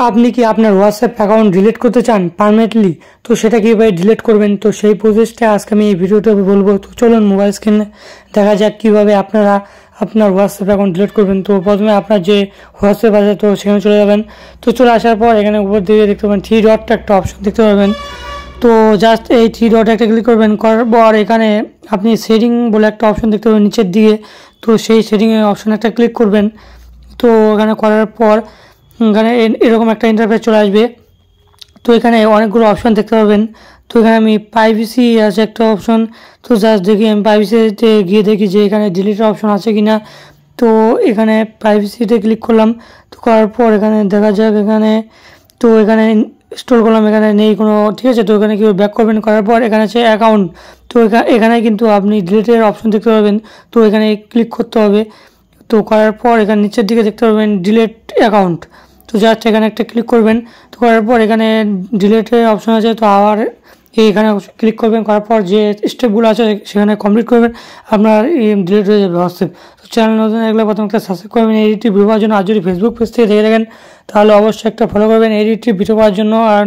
আপনি কি আপনার হোয়াটসঅ্যাপ অ্যাকাউন্ট ডিলিট করতে চান পার্মানেন্টলি? তো সেটা কীভাবে ডিলিট করবেন, তো সেই প্রসেসটা আজকে আমি এই ভিডিওতে বলবো। তো চলুন মোবাইল স্ক্রিনে দেখা যাক কীভাবে আপনারা আপনার হোয়াটসঅ্যাপ অ্যাকাউন্ট ডিলিট করবেন। তো প্রথমে আপনার যে হোয়াটসঅ্যাপ আছে তো সেখানে চলে যাবেন। তো চলে আসার পর এখানে উপর দিকে দেখতে পাবেন থ্রি ডট একটা অপশন দেখতে পাবেন। তো জাস্ট এই থ্রি ডট একটা ক্লিক করবেন, করার পর এখানে আপনি সেটিং বলে একটা অপশন দেখতে পাবেন নিচের দিকে। তো সেই সেটিংয়ের অপশন একটা ক্লিক করবেন। তো এখানে করার পর এখানে এরকম একটা ইন্টারফেস চলে আসবে। তো এখানে অনেকগুলো অপশন দেখতে পাবেন। তো এখানে আমি প্রাইভেসি আছে একটা অপশন। তো জাস্ট দেখি আমি প্রাইভেসিতে গিয়ে দেখি যে এখানে ডিলিটের অপশন আছে কি না। তো এখানে প্রাইভেসিতে ক্লিক করলাম। তো করার পর এখানে দেখা যাক এখানে, তো এখানে ইনস্টল করলাম, এখানে নেই কোনো, ঠিক আছে। তো এখানে কীভাবে ব্যাক করবেন, করার পর এখানে আছে অ্যাকাউন্ট। তো এখানে কিন্তু আপনি ডিলিটের অপশন দেখতে পাবেন। তো এখানে ক্লিক করতে হবে। তো করার পর এখানে নিচের দিকে দেখতে পাবেন ডিলিট অ্যাকাউন্ট। তো জাস্ট এখানে একটা ক্লিক করবেন। তো করার পর এখানে ডিলিটের অপশন আছে। তো আবার এখানে ক্লিক করবেন, করার পর যে স্টেপগুলো আছে সেখানে কমপ্লিট করবেন, আপনার ডিলিট হয়ে যাবে হোয়াটসঅ্যাপ। তো চ্যানেল নতুন দেখলে প্রথমে একটা সাবস্ক্রাইব করবেন এডিটটি ভিডিও পাওয়ার জন্য। আর যদি ফেসবুক পেজ থেকে দেখে থাকেন তাহলে অবশ্যই একটা ফলো করবেন এডিটটি ভিডিও পাওয়ার জন্য। আর